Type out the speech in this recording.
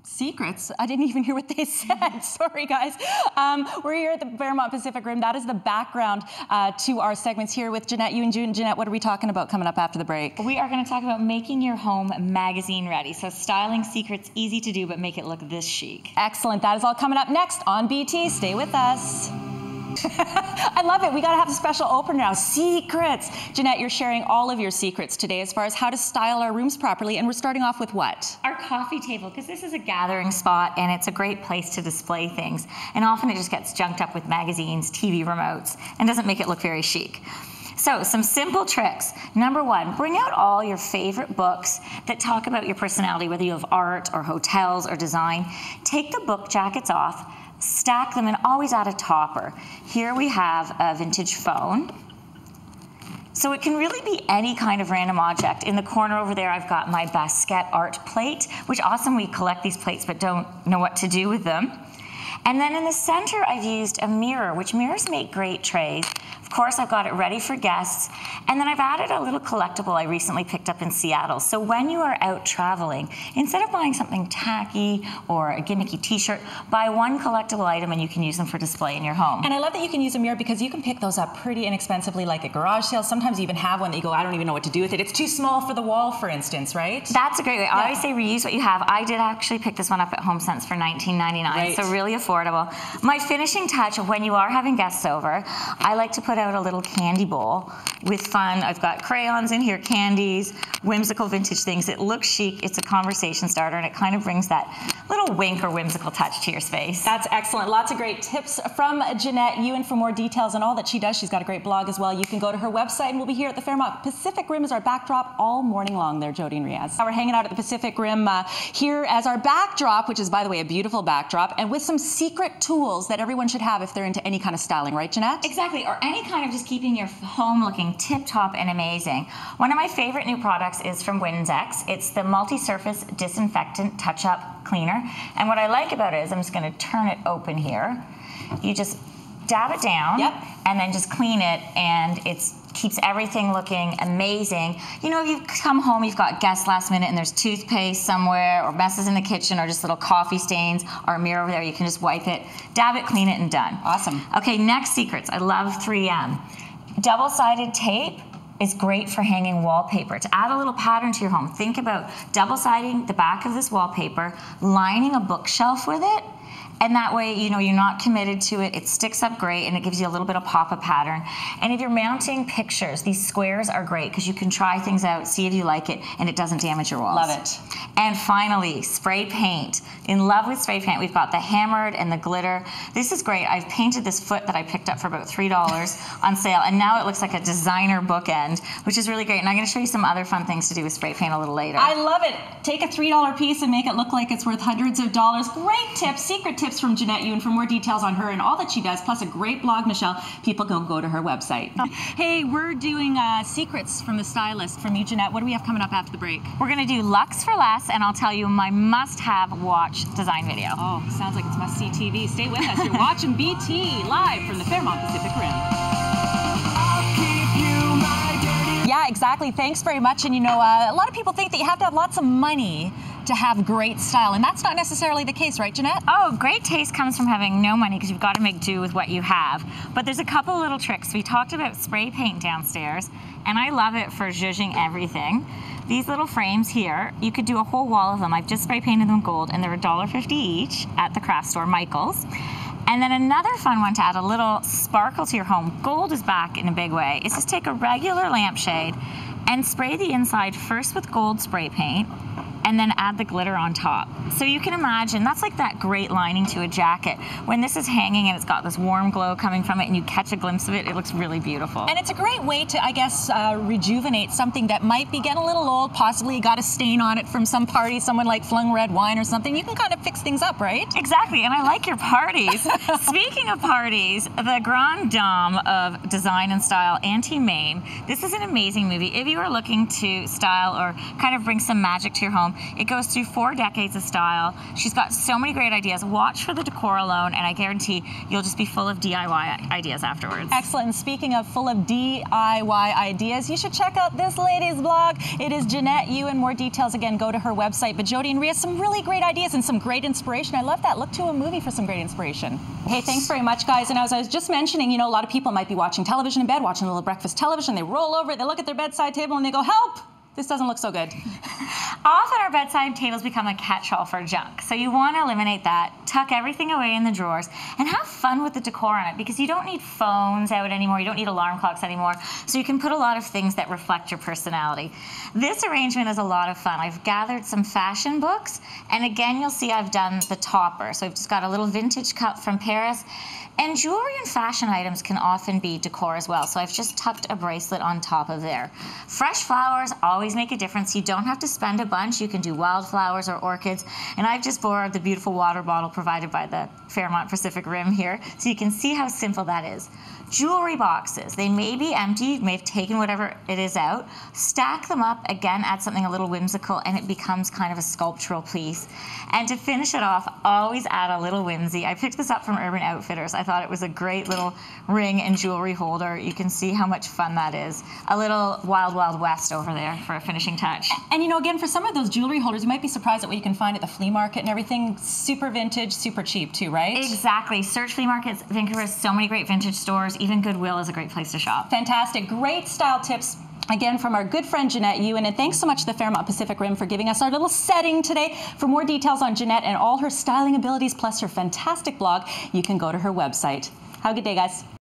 Secrets? I didn't even hear what they said. Sorry, guys. We're here at the Fairmont Pacific Rim. That is the background to our segments here with Janette Ewen. Janette, what are we talking about coming up after the break? We are going to talk about making your home magazine ready. So styling secrets, easy to do, but make it look this chic. Excellent. That is all coming up next on BT. Stay with us. I love it. We got to have a special opener now. Secrets. Janette, you're sharing all of your secrets today as far as how to style our rooms properly. And we're starting off with what? Our coffee table, because this is a gathering spot and it's a great place to display things. And often it just gets junked up with magazines, TV remotes, and doesn't make it look very chic. So some simple tricks. Number one, bring out all your favorite books that talk about your personality, whether you have art or hotels or design. Take the book jackets off, stack them, and always add a topper. Here we have a vintage phone. So it can really be any kind of random object. In the corner over there, I've got my Basquiat art plate, which awesome, we collect these plates but don't know what to do with them. And then in the center, I've used a mirror, which mirrors make great trays. Of course, I've got it ready for guests. And then I've added a little collectible I recently picked up in Seattle. So when you are out traveling, instead of buying something tacky or a gimmicky t-shirt, buy one collectible item and you can use them for display in your home. And I love that you can use a mirror because you can pick those up pretty inexpensively, like at garage sales. Sometimes you even have one that you go, I don't even know what to do with it. It's too small for the wall, for instance, right? That's a great way. I always say reuse what you have. I did actually pick this one up at HomeSense for $19.99, right. So really affordable. My finishing touch, when you are having guests over, I like to put out a little candy bowl with fun. I've got crayons in here, candies, whimsical vintage things. It looks chic, it's a conversation starter, and it kind of brings that little wink or whimsical touch to your space. That's excellent. Lots of great tips from Janette Ewen. For more details on all that she does, she's got a great blog as well. You can go to her website, and we'll be here at the Fairmont Pacific Rim as our backdrop all morning long there, Jody and Riaz. We're hanging out at the Pacific Rim here as our backdrop, which is, by the way, a beautiful backdrop, and with some secret tools that everyone should have if they're into any kind of styling, right, Janette? Exactly, or any kind of just keeping your home looking tip-top and amazing. One of my favorite new products is from Windex. It's the multi-surface disinfectant touch-up cleaner. And what I like about it is, I'm just going to turn it open here. You just dab it down, and then just clean it, and it keeps everything looking amazing. You know, if you come home, you've got guests last minute, and there's toothpaste somewhere, or messes in the kitchen, or just little coffee stains, or a mirror over there, you can just wipe it, dab it, clean it, and done. Awesome. Okay, next secrets. I love 3M. Double-sided tape is great for hanging wallpaper. To add a little pattern to your home, think about double-siding the back of this wallpaper, lining a bookshelf with it, and that way, you know, you're not committed to it. It sticks up great, and it gives you a little bit of pop-up pattern. And if you're mounting pictures, these squares are great because you can try things out, see if you like it, and it doesn't damage your walls. Love it. And finally, spray paint. In love with spray paint. We've got the hammered and the glitter. This is great. I've painted this foot that I picked up for about $3 on sale, and now it looks like a designer bookend, which is really great. And I'm going to show you some other fun things to do with spray paint a little later. I love it. Take a $3 piece and make it look like it's worth hundreds of dollars. Great tips, secret tips from Janette Ewen. For more details on her and all that she does, plus a great blog, Michelle, people can go to her website. Hey, we're doing secrets from the Stylists from you, Janette. What do we have coming up after the break? We're going to do Luxe for Less, and I'll tell you my must-have watch design video. Oh, sounds like it's must-see TV. Stay with us. You're watching BT live from the Fairmont Pacific Rim. Yeah, exactly. Thanks very much. And you know, a lot of people think that you have to have lots of money to have great style, and that's not necessarily the case, right, Janette? Oh, great taste comes from having no money because you've got to make do with what you have. But there's a couple little tricks. We talked about spray paint downstairs, and I love it for zhuzhing everything. These little frames here, you could do a whole wall of them. I've just spray painted them gold, and they're $1.50 each at the craft store, Michael's. And then another fun one to add a little sparkle to your home, gold is back in a big way, is just take a regular lampshade and spray the inside first with gold spray paint, and then add the glitter on top. So you can imagine, that's like that great lining to a jacket. When this is hanging and it's got this warm glow coming from it and you catch a glimpse of it, it looks really beautiful. And it's a great way to, I guess, rejuvenate something that might be getting a little old, possibly got a stain on it from some party, someone like flung red wine or something. You can kind of fix things up, right? Exactly, and I like your parties. Speaking of parties, the Grande Dame of design and style, Auntie Mame. This is an amazing movie. If you are looking to style or kind of bring some magic to your home, It goes through 4 decades of style. She's got so many great ideas. Watch for the decor alone, and I guarantee you'll just be full of DIY ideas afterwards. Excellent. And speaking of full of DIY ideas, you should check out this lady's blog. It is Janette Ewen. More details, again, go to her website. But Jody and Rhea, some really great ideas and some great inspiration. I love that. Look to a movie for some great inspiration. Hey, thanks very much, guys. And as I was just mentioning, you know, a lot of people might be watching television in bed, watching a little breakfast television. They roll over, they look at their bedside table, and they go, help! This doesn't look so good. Often our bedside tables become a catch-all for junk. So you want to eliminate that, tuck everything away in the drawers, and have fun with the decor on it, because you don't need phones out anymore, you don't need alarm clocks anymore, so you can put a lot of things that reflect your personality. This arrangement is a lot of fun. I've gathered some fashion books, and again, you'll see I've done the topper. So I've just got a little vintage cup from Paris. And jewelry and fashion items can often be decor as well, so I've just tucked a bracelet on top of there. Fresh flowers always make a difference. You don't have to spend a bunch. You can do wildflowers or orchids, and I've just borrowed the beautiful water bottle provided by the Fairmont Pacific Rim here, so you can see how simple that is. Jewelry boxes, they may be empty, you may have taken whatever it is out. Stack them up, again, add something a little whimsical, and it becomes kind of a sculptural piece. And to finish it off, always add a little whimsy. I picked this up from Urban Outfitters. I thought it was a great little ring and jewelry holder. You can see how much fun that is. A little Wild Wild West over there for a finishing touch. And you know, again, for some of those jewelry holders, you might be surprised at what you can find at the flea market and everything. Super vintage, super cheap too, right? Exactly. Search flea markets. Vancouver has so many great vintage stores. Even Goodwill is a great place to shop. Fantastic. Great style tips. Again, from our good friend Janette Ewen, and thanks so much to the Fairmont Pacific Rim for giving us our little setting today. For more details on Janette and all her styling abilities, plus her fantastic blog, you can go to her website. Have a good day, guys.